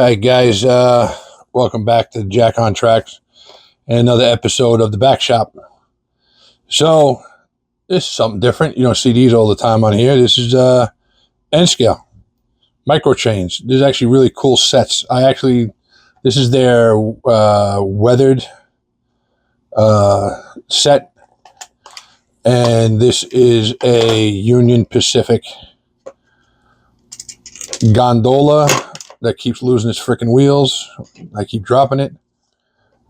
right, guys, welcome back to Jack on Tracks and another episode of the Back Shop. So this is something different. You don't see these all the time on here. This is N scale micro chains. There's actually really cool sets. This is their weathered set, and this is a Union Pacific gondola that keeps losing its freaking wheels. I keep dropping it.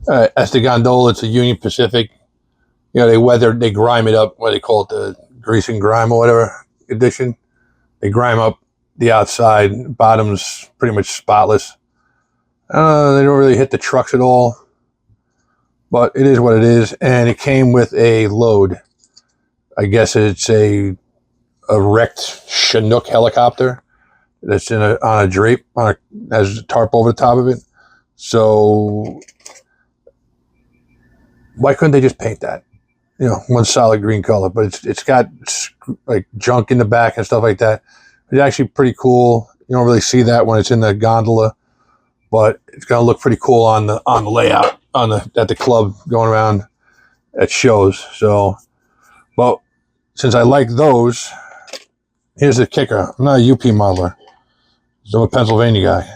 That's the gondola. It's a Union Pacific. You know, they grime it up. What do they call it? The grease and grime or whatever edition. They grime up the outside. Bottom's pretty much spotless. They don't really hit the trucks at all, but it is what it is. And it came with a load. I guess it's a wrecked Chinook helicopter that's on a drape, has a tarp over the top of it. So why couldn't they just paint that? You know, one solid green color, but it's got like junk in the back and stuff like that. It's actually pretty cool. You don't really see that when it's in the gondola, but it's gonna look pretty cool on the layout at the club going around at shows. So, well, since I like those, here's the kicker. I'm not a UP modeler. I'm a Pennsylvania guy,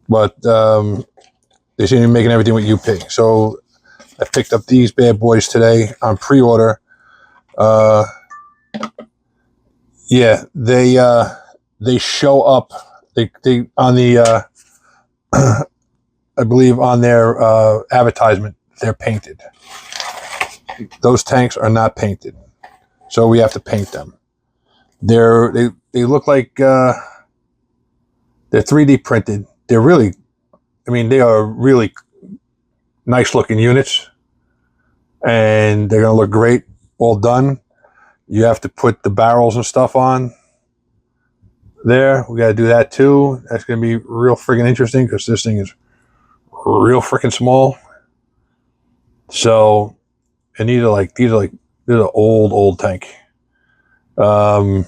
but they seem to be making everything with UP. So I picked up these bad boys today on pre-order. Yeah, they show up. They on the I believe on their advertisement they're painted. Those tanks are not painted, so we have to paint them. They look like they're 3D printed. They're really, they are really nice looking units, and they're gonna look great all done. You have to put the barrels and stuff on there. We got to do that too. That's gonna be real freaking interesting because this thing is real freaking small. So, and these are old tank. What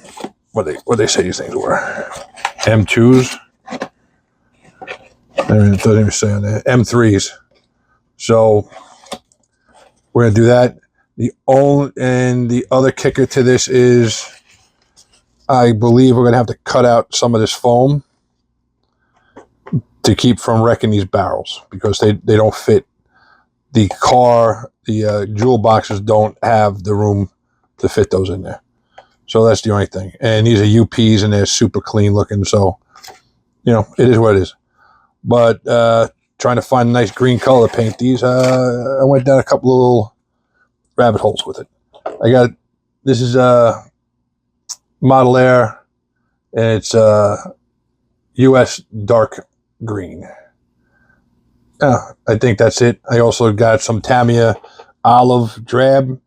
they say these things were? M2s. It doesn't even say on there. M3s. So we're gonna do that. And the other kicker to this is, I believe we're gonna have to cut out some of this foam to keep from wrecking these barrels because they don't fit. The car, the jewel boxes don't have the room to fit those in there. So that's the only thing. And these are UPs and they're super clean looking. So, it is what it is. But trying to find a nice green color to paint these, I went down a couple of little rabbit holes with it. This is Model Air, and it's US dark green. I think that's it. I also got some Tamiya olive drab.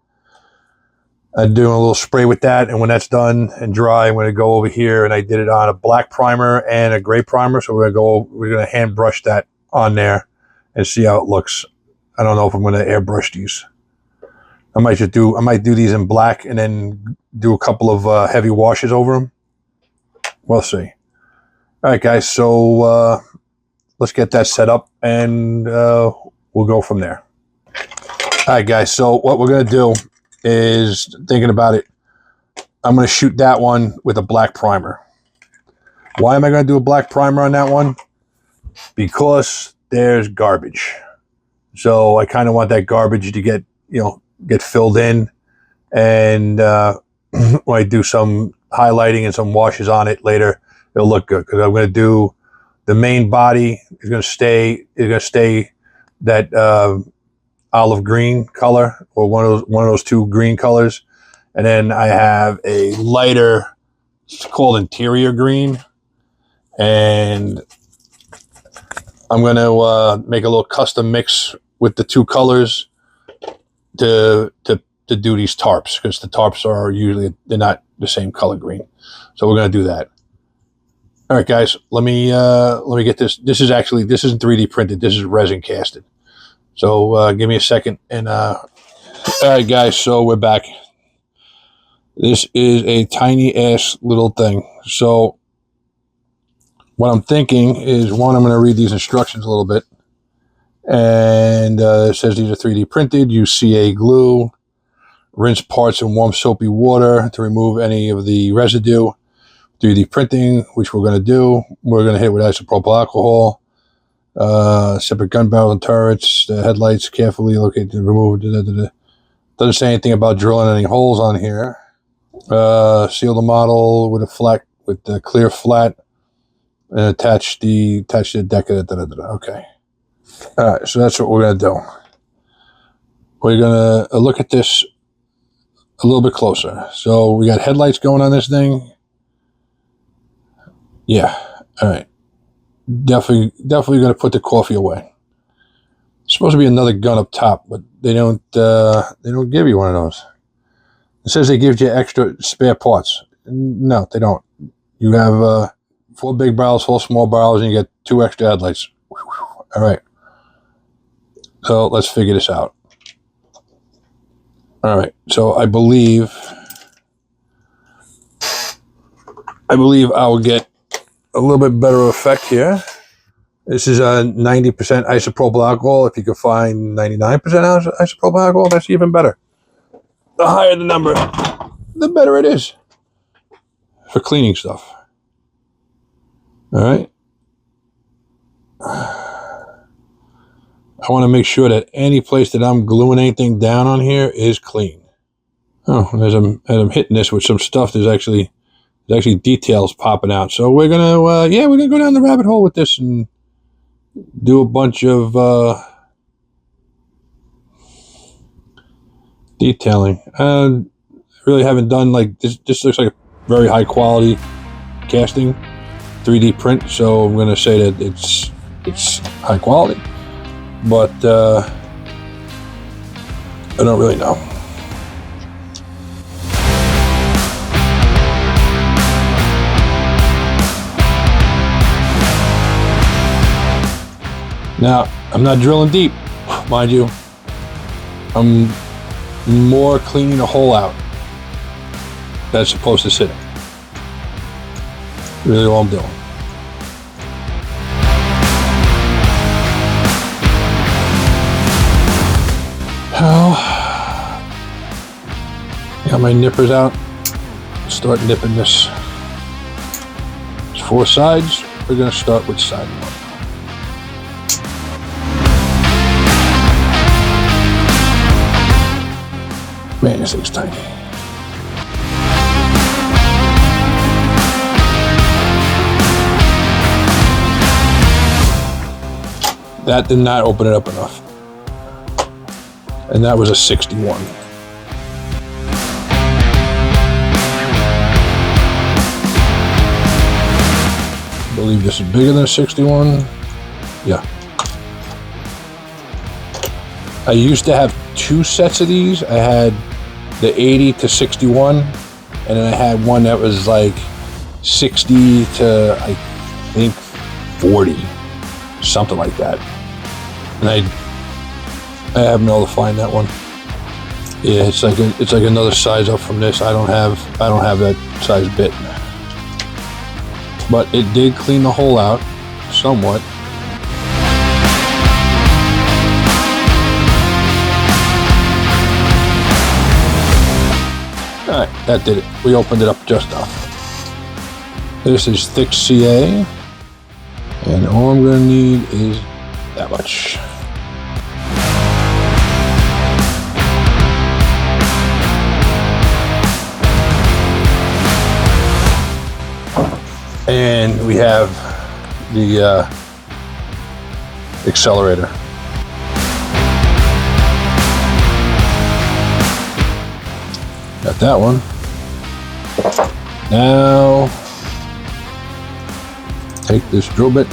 I'm doing a little spray with that, and when that's done and dry, I'm going to go over here, and I did it on a black primer and a gray primer, so we're going to hand brush that on there and see how it looks. I don't know if I'm going to airbrush these. I might do these in black and then do a couple of heavy washes over them. We'll see. All right, guys, so let's get that set up, and we'll go from there. All right, guys, so what we're going to do is, thinking about it, I'm going to shoot that one with a black primer. Why am I going to do a black primer on that one? Because there's garbage. So I kind of want that garbage to get filled in. And when I do some highlighting and some washes on it later, it'll look good. Because I'm going to do the main body is going to stay that olive green color, or one of those two green colors, and then I have a lighter, it's called interior green, and I'm going to make a little custom mix with the two colors to do these tarps, because the tarps they're not the same color green. So we're going to do that. All right, guys, let me get this. This isn't 3D printed. This is resin casted. So give me a second, and all right, guys, so we're back. This is a tiny ass little thing. So what I'm thinking is, one, I'm going to read these instructions a little bit. And it says these are 3D printed. Use CA glue. Rinse parts in warm soapy water to remove any of the residue. 3D printing, which we're going to do. We're going to hit with isopropyl alcohol. Separate gun barrels and turrets. The headlights carefully located to remove. Doesn't say anything about drilling any holes on here. Seal the model with the clear flat, and attach the deck. Okay. All right, so that's what we're going to do. We're going to look at this a little bit closer. So we got headlights going on this thing. Yeah. All right. Definitely going to put the coffee away. It's supposed to be another gun up top, but they don't give you one of those. It says they give you extra spare parts. No, they don't. You have 4 big barrels, 4 small barrels, and you get 2 extra headlights. All right. So let's figure this out. All right. So I believe I'll get a little bit better effect here. This is a 90% isopropyl alcohol. If you can find 99% isopropyl alcohol, that's even better. The higher the number, the better it is for cleaning stuff. All right. I want to make sure that any place that I'm gluing anything down on here is clean. Oh, and as I'm hitting this with some stuff, there's actually details popping out. So we're gonna go down the rabbit hole with this and do a bunch of detailing. Really haven't done like this. This looks like a very high quality casting, 3D print. So I'm gonna say that it's high quality, but I don't really know. Now, I'm not drilling deep, mind you. I'm more cleaning the hole out that's supposed to sit in. Really all I'm doing. Well, got my nippers out. Start nipping this. There's 4 sides. We're going to start with side 1. Man, this thing's tiny. That did not open it up enough. And that was a 61. I believe this is bigger than a 61. Yeah. I used to have 2 sets of these. I had the 80 to 61, and then I had one that was like 60 to I think 40, something like that. And I haven't been able to find that one. Yeah, it's like another size up from this. I don't have that size bit, but it did clean the hole out somewhat. All right, that did it. We opened it up just enough. This is thick CA, and all I'm going to need is that much. And we have the accelerator. Got that one. Now, take this drill bit.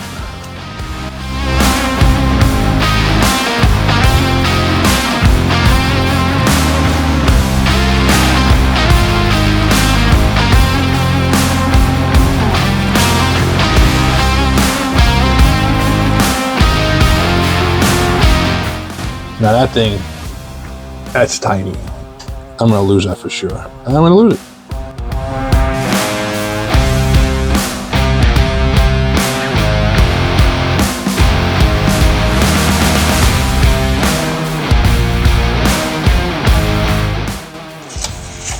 Now that thing, that's tiny. I'm gonna lose that for sure. I'm gonna lose it.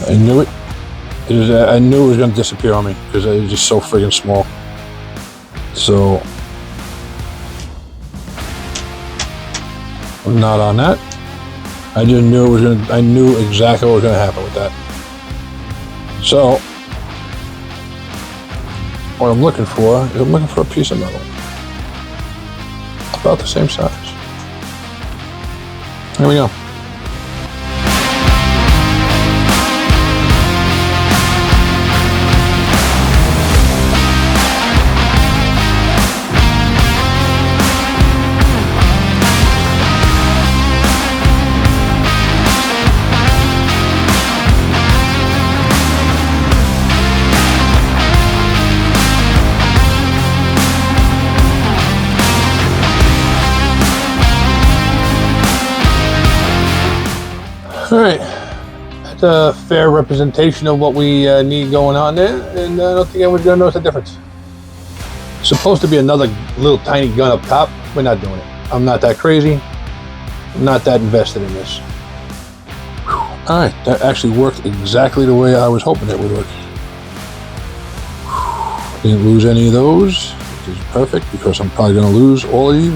I knew it. I knew it was going to disappear on me because it was just so friggin' small. So I'm not on that. I just knew it was going to, I knew exactly what was going to happen with that. So what I'm looking for is I'm looking for a piece of metal about the same size. Here we go. All right, that's a fair representation of what we need going on there, and I don't think anyone's gonna notice the difference. It's supposed to be another little tiny gun up top. We're not doing it. I'm not that crazy. I'm not that invested in this. Whew. All right, that actually worked exactly the way I was hoping it would work. Whew. Didn't lose any of those, which is perfect because I'm probably gonna lose all of these.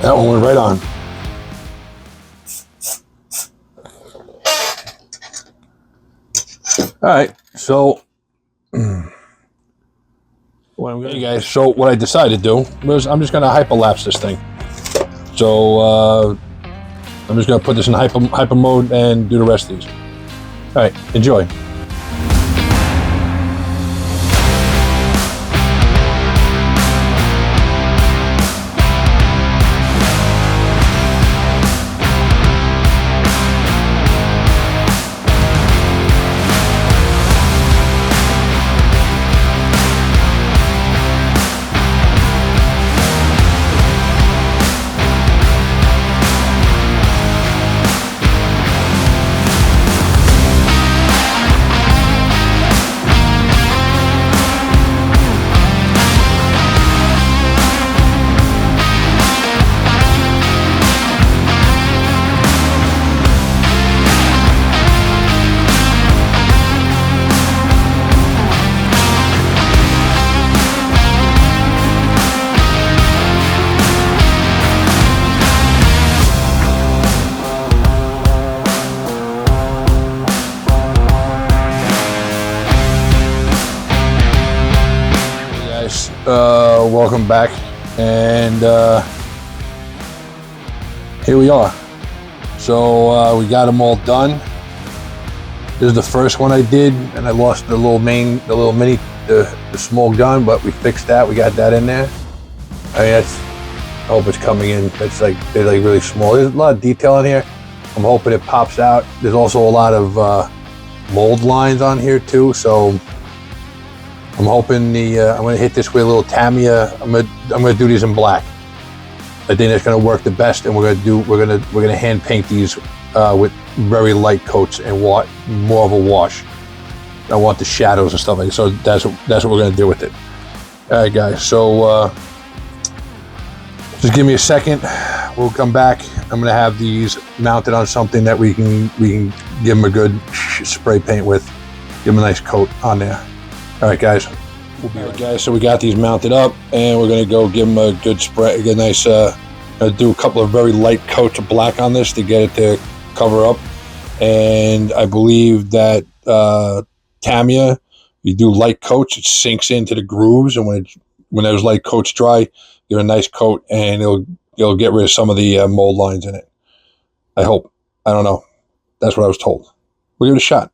That one went right on. All right, so hey guys, so what I decided to do was I'm just going to hyperlapse this thing. So I'm just going to put this in hyper mode and do the rest of these. All right, enjoy. Welcome back, and here we are. So we got them all done. This is the first one I did, and I lost the the small gun, but we fixed that. We got that in there. I mean, I hope it's coming in. It's like they're like really small. There's a lot of detail in here. I'm hoping it pops out. There's also a lot of mold lines on here too, so I'm hoping I'm gonna hit this with a little Tamiya. I'm gonna do these in black. I think that's gonna work the best, and we're gonna hand paint these with very light coats and more of a wash. I want the shadows and stuff like that. So that's what we're gonna do with it. All right, guys. So just give me a second. We'll come back. I'm gonna have these mounted on something that we can give them a good spray paint with. Give them a nice coat on there. All right, guys. We'll be right, guys. So we got these mounted up, and we're gonna go give them a good spray, a nice. Do a couple of very light coats of black on this to get it to cover up. And I believe that Tamiya, you do light coats, it sinks into the grooves, and when those light coats dry, give it a nice coat, and it'll get rid of some of the mold lines in it. I hope. I don't know. That's what I was told. We'll give it a shot.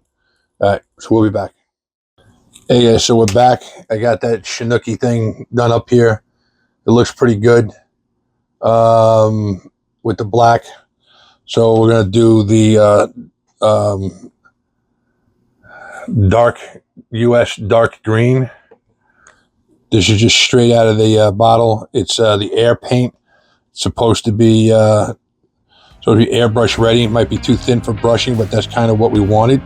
All right, so we'll be back. Hey guys, so we're back. I got that Chinooki thing done up here. It looks pretty good with the black. So we're gonna do the dark US dark green. This is just straight out of the bottle. It's the air paint. It's supposed to be airbrush ready. It might be too thin for brushing, but that's kind of what we wanted.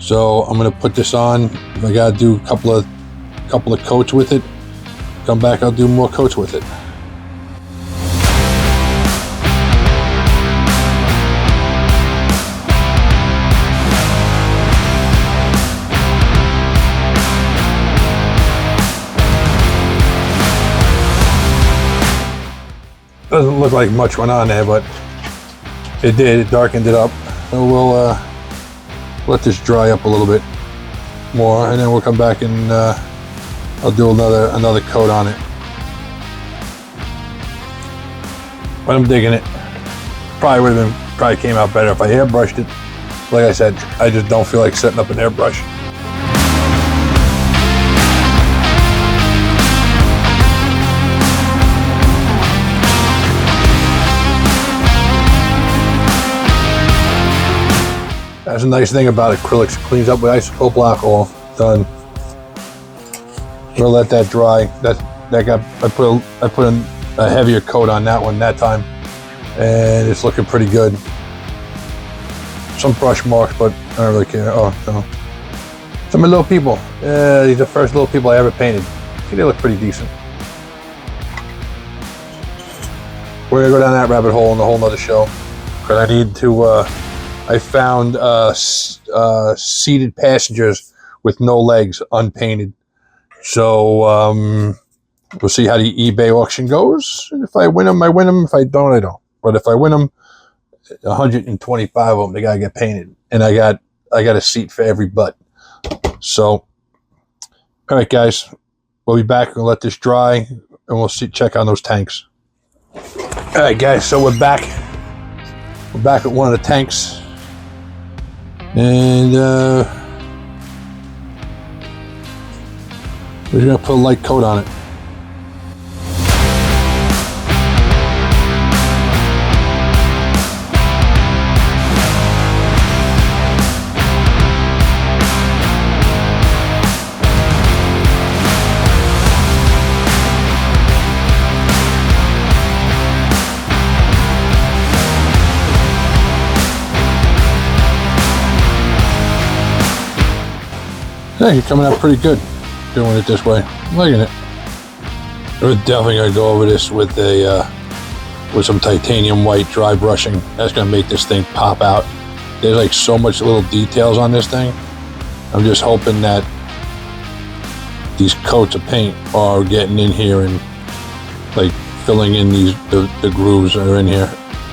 So I'm gonna put this on. If I gotta do a couple of coats with it, come back, I'll do more coats with it. Doesn't look like much went on there, but it did. It darkened it up. So we'll let this dry up a little bit more, and then we'll come back and I'll do another coat on it. But I'm digging it. Probably came out better if I airbrushed it. Like I said, I just don't feel like setting up an airbrush. That's a nice thing about acrylics. It cleans up with isopropyl alcohol. Done. We'll let that dry. I put a heavier coat on that one that time, and it's looking pretty good. Some brush marks, but I don't really care. Oh no, some of the little people. These are the first little people I ever painted. I think they look pretty decent. We're gonna go down that rabbit hole in a whole nother show, because I need to. I found seated passengers with no legs, unpainted. So we'll see how the eBay auction goes. And if I win them, I win them. If I don't, I don't. But if I win them, 125 of them, they gotta get painted. And I got a seat for every butt. So, all right, guys, we'll be back and let this dry, and we'll check on those tanks. All right, guys, so we're back. We're back at one of the tanks. And we're gonna put a light coat on it. Yeah, you're coming out pretty good doing it this way. I'm liking it. We're definitely gonna go over this with some titanium white dry brushing. That's gonna make this thing pop out. There's like so much little details on this thing. I'm just hoping that these coats of paint are getting in here and like filling in the grooves that are in here.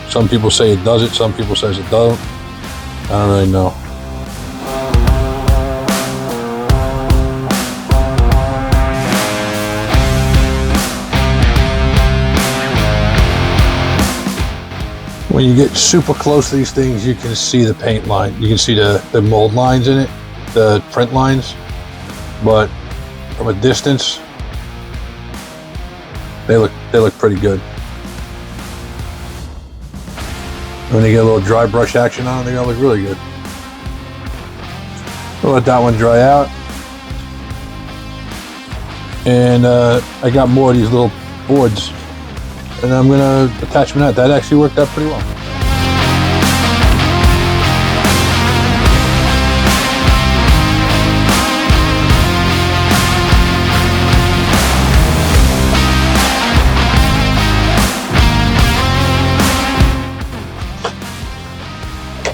Some people say it does it, some people says it doesn't. I don't really know. When you get super close to these things, you can see the paint line. You can see the mold lines in it, the print lines. But from a distance, they look pretty good. When they get a little dry brush action on them, they're gonna look really good. We'll let that one dry out. And I got more of these little boards. And I'm gonna attach them to that. That actually worked out pretty well.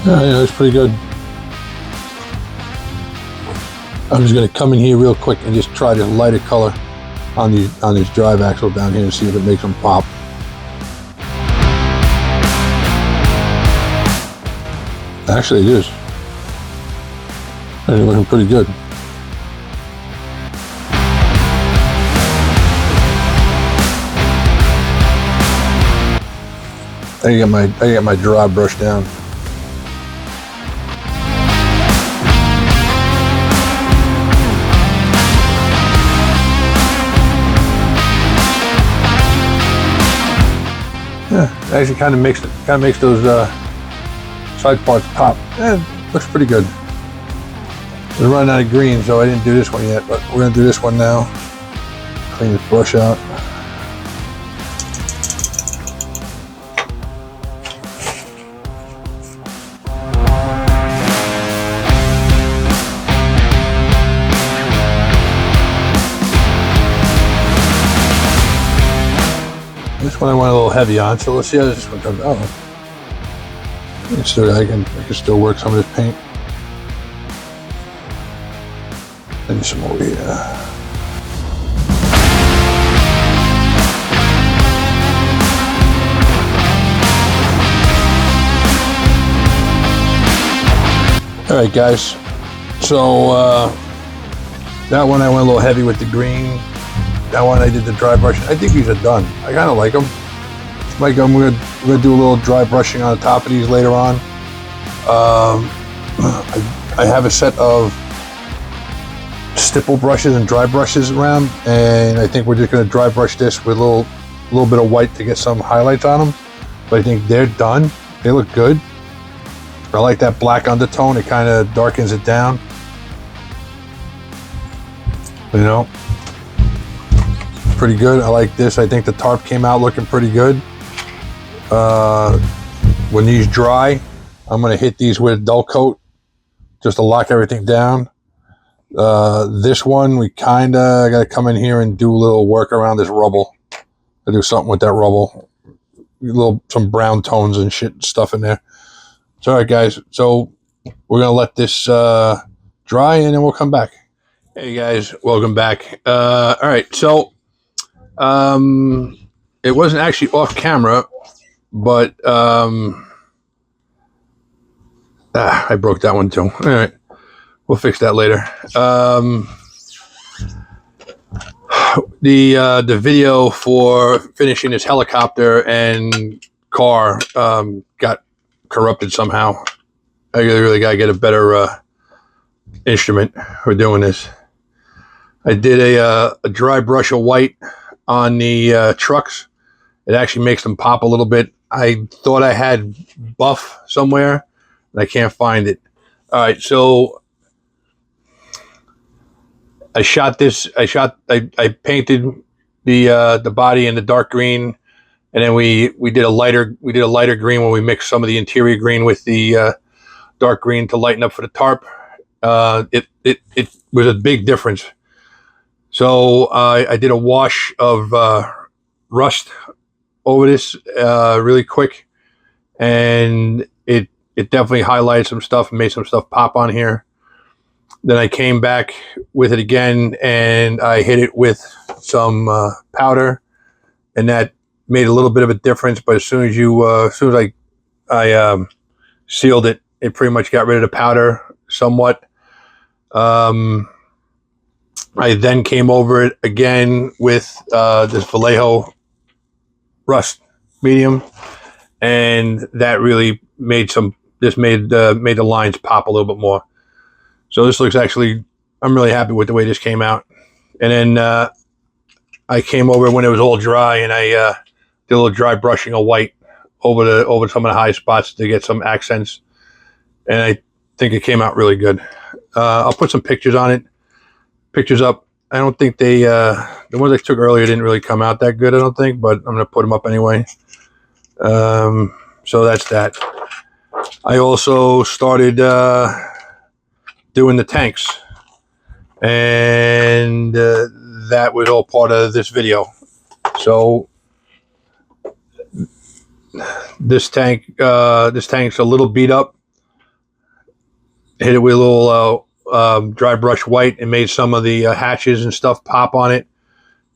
Yeah, it's pretty good. I'm just gonna come in here real quick and just try to light a color on these drive axle down here and see if it makes them pop. Actually, it is. It's looking pretty good. I got my dry brush down. actually kind of makes those side parts pop. Looks pretty good. We're running out of green, so I didn't do this one yet, but we're gonna do this one now. Clean this brush out. This one I went a little heavy on, so let's see how this one comes out. I can still work some of this paint. And some over here. All right, guys. So that one I went a little heavy with the green. That one I did the dry brushing. I think these are done. I kind of like them. We're gonna do a little dry brushing on the top of these later on. I have a set of stipple brushes and dry brushes around, and I think we're just gonna dry brush this with a little bit of white to get some highlights on them. But I think they're done. They look good. I like that black undertone. It kind of darkens it down. You know, pretty good. I like this. I think the tarp came out looking pretty good. When these dry, I'm gonna hit these with dull coat just to lock everything down. This one, we kind of got to come in here and do a little work around this rubble. I do something with that rubble. Some brown tones and shit stuff in there. It's all right, guys. So we're going to let this dry, and then we'll come back. Hey, guys. Welcome back. All right. So it wasn't actually off camera, but I broke that one too. All right. We'll fix that later. The video for finishing this helicopter and car got corrupted somehow. I really got to get a better instrument for doing this. I did a dry brush of white on the trucks. It actually makes them pop a little bit. I thought I had buff somewhere, and I can't find it. All right, so I painted the body in the dark green, and then we did a lighter green when we mixed some of the interior green with the dark green to lighten up for the tarp. It was a big difference. So I did a wash of rust over this really quick, and it definitely highlighted some stuff and made some stuff pop on here. Then I came back with it again, and I hit it with some powder, and that made a little bit of a difference. But as soon as I sealed it, it pretty much got rid of the powder somewhat. I then came over it again with this Vallejo rust medium, and that really made the lines pop a little bit more. So this looks I'm really happy with the way this came out. And then I came over when it was all dry, and I did a little dry brushing of white over some of the high spots to get some accents. And I think it came out really good. I'll put some pictures on it. Pictures up. I don't think the ones I took earlier didn't really come out that good, I don't think, but I'm going to put them up anyway. So that's that. I also started doing the tanks, and that was all part of this video. So this tank's a little beat up. Hit it with a little dry brush white and made some of the hatches and stuff pop on it,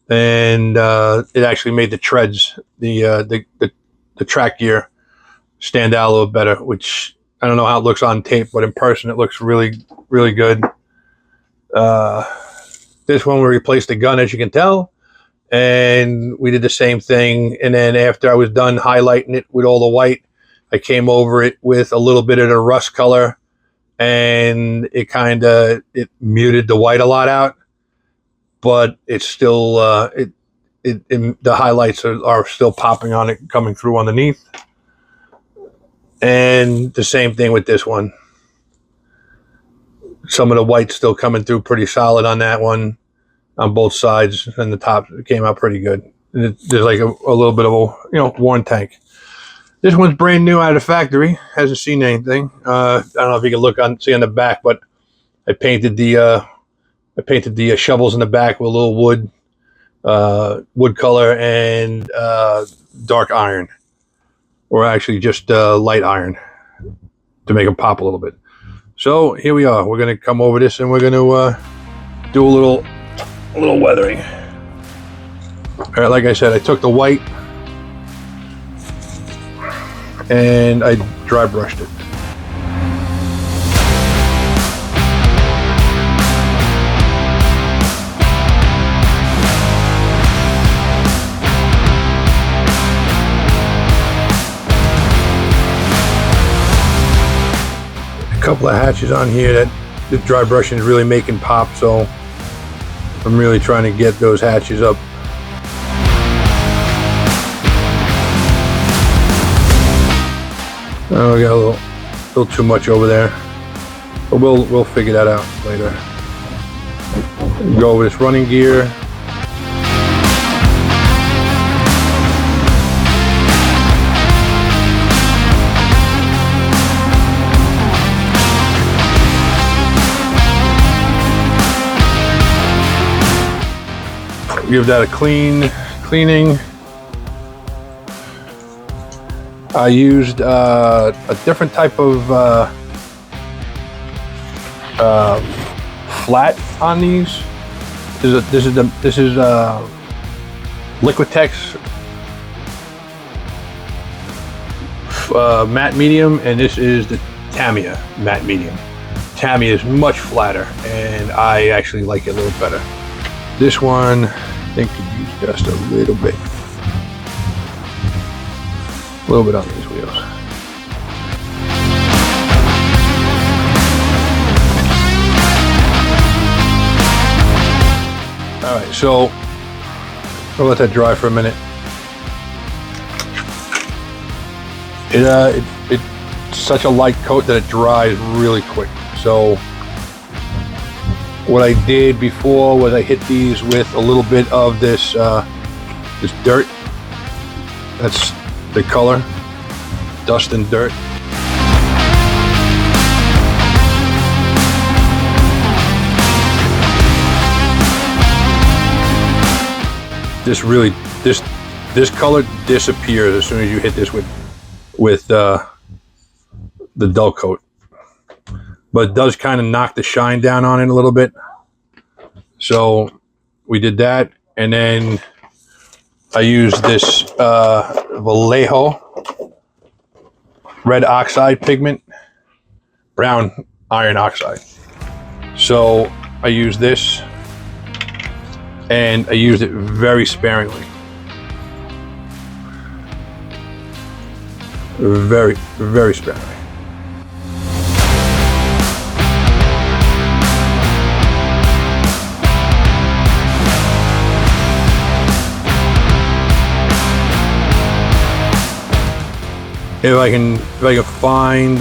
and it actually made the treads, the track gear, stand out a little better, which I don't know how it looks on tape, but in person it looks really, really good. This one we replaced the gun, as you can tell, and we did the same thing. And then after I was done highlighting it with all the white, I came over it with a little bit of the rust color, and it muted the white a lot out, but it's still the highlights are still popping on it, coming through underneath. And the same thing with this one. Some of the white's still coming through pretty solid on that one, on both sides, and the top came out pretty good. There's like a little bit of a worn tank. This one's brand new out of the factory. Hasn't seen anything. I don't know if you can see on the back, but I painted the shovels in the back with a little wood color and dark iron, or actually just light iron to make them pop a little bit. So here we are. We're gonna come over this and we're gonna do a little weathering. All right, like I said, I took the white and I dry brushed it. A couple of hatches on here that the dry brushing is really making pop, so I'm really trying to get those hatches up. Oh, we got a little too much over there, but we'll figure that out later. Go over this running gear. Give that a cleaning. I used a different type of flat on these. This is Liquitex matte medium, and this is the Tamiya matte medium. Tamiya is much flatter, and I actually like it a little better. This one, I think, could use just a little bit. A little bit on these wheels. All right, so I'll let that dry for a minute. It's such a light coat that it dries really quick. So what I did before was I hit these with a little bit of this this dirt. That's the color, dust and dirt. This color disappears as soon as you hit this with the dull coat, but it does kind of knock the shine down on it a little bit. So we did that, and then I used this Vallejo red oxide pigment, brown iron oxide. So I used this, and I used it very sparingly. Very, very sparingly. If I can find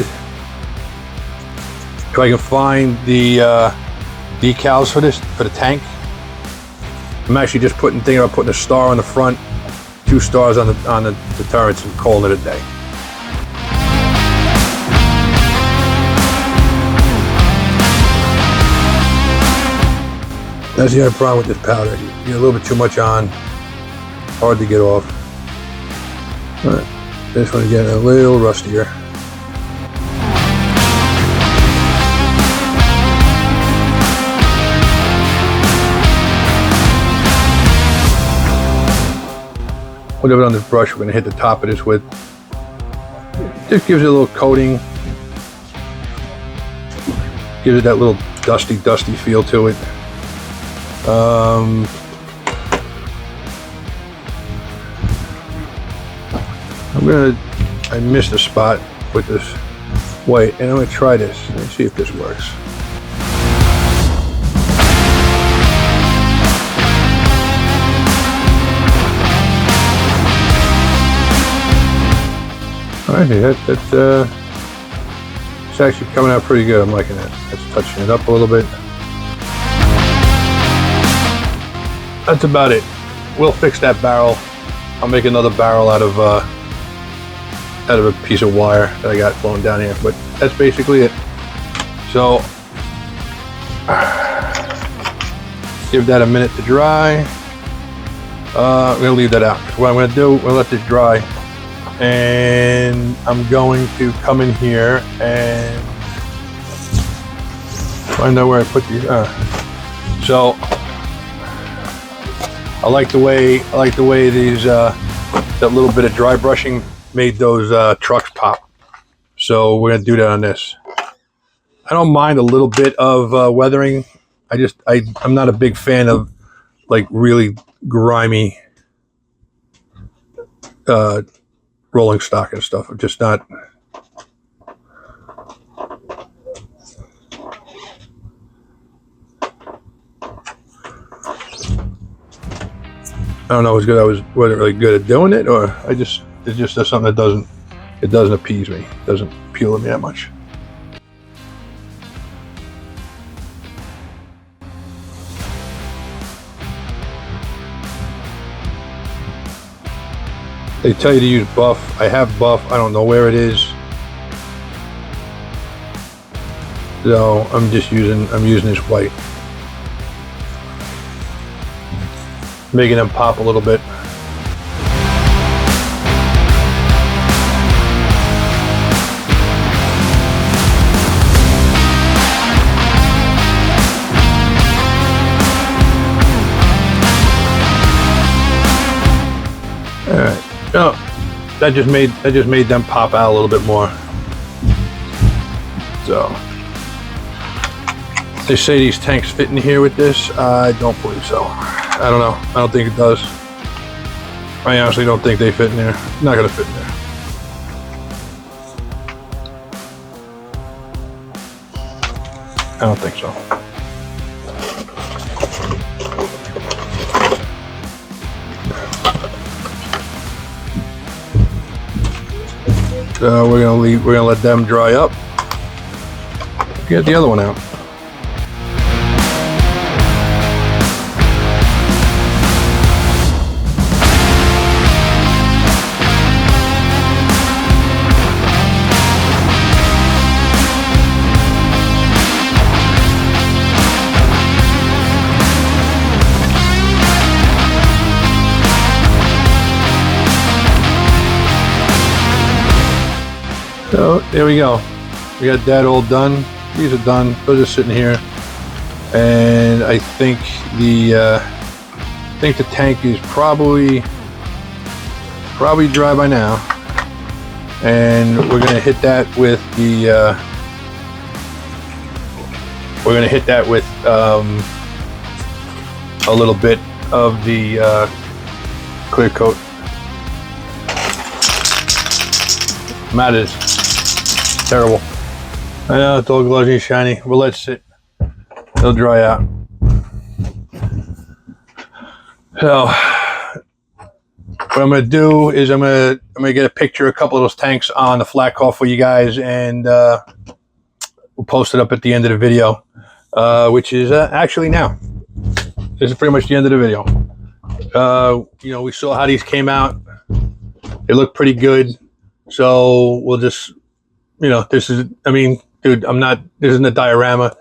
the decals for the tank, I'm actually just thinking about putting a star on the front, 2 stars on the turrets, and calling it a day. That's the other problem with this powder. You get a little bit too much on, hard to get off. All right. This one's getting a little rustier. We'll give it on this brush. We're going to hit the top of this with. Just gives it a little coating. Gives it that little dusty feel to it. I missed a spot with this white, and I'm going to try this. Let's see if this works. All right, it's actually coming out pretty good. I'm liking it. It's touching it up a little bit. That's about it. We'll fix that barrel. I'll make another barrel out of a piece of wire that I got flowing down here. But that's basically it. So give that a minute to dry. I'm gonna leave that out. What I'm gonna do, we'll let this dry, and I'm going to come in here and find out where I put these. So I like the way these that little bit of dry brushing made those trucks pop. So we're gonna do that on this. I don't mind a little bit of weathering. I'm not a big fan of like really grimy rolling stock and stuff. I'm just not. I don't know. It was good. I wasn't really good at doing it, or it's just something that doesn't appease me. It doesn't appeal to me that much. They tell you to use buff. I have buff. I don't know where it is. So I'm using this white. Making them pop a little bit. All right. Oh, that just made them pop out a little bit more. So they say these tanks fit in here with this. I don't believe so. I don't know. I don't think it does. I honestly don't think they fit in there. Not gonna fit in there. I don't think so. So we're gonna let them dry up. Get the other one out. So there we go. We got that all done. These are done. Those are sitting here, and I think the tank is probably dry by now. And we're gonna hit that with a little bit of the clear coat. Matters. Terrible. I know, it's all glossy and shiny. We'll let it sit. It'll dry out. So what I'm gonna do is I'm gonna get a picture of a couple of those tanks on the flat car for you guys, and we'll post it up at the end of the video, which is actually now. This is pretty much the end of the video. You know, we saw how these came out. They look pretty good. So we'll just, you know, this is, I mean, dude, this isn't a diorama.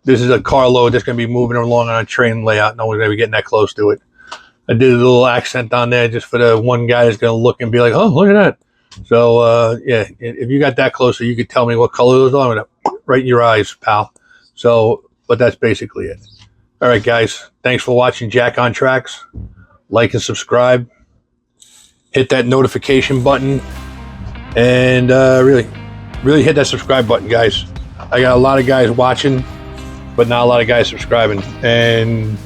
This is a carload that's going to be moving along on a train layout. No one's going to be getting that close to it. I did a little accent on there just for the one guy that's going to look and be like, oh, look at that. So, yeah, if you got that closer, you could tell me what color those are. Right in your eyes, pal. So, but that's basically it. All right, guys. Thanks for watching Jack on Tracks. Like and subscribe. Hit that notification button. And really hit that subscribe button, guys. I got a lot of guys watching, but not a lot of guys subscribing, and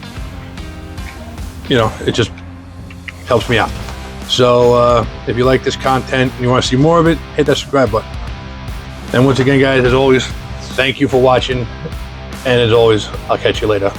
you know, it just helps me out. So if you like this content and you want to see more of it, hit that subscribe button. And once again, guys, as always, thank you for watching, and as always, I'll catch you later.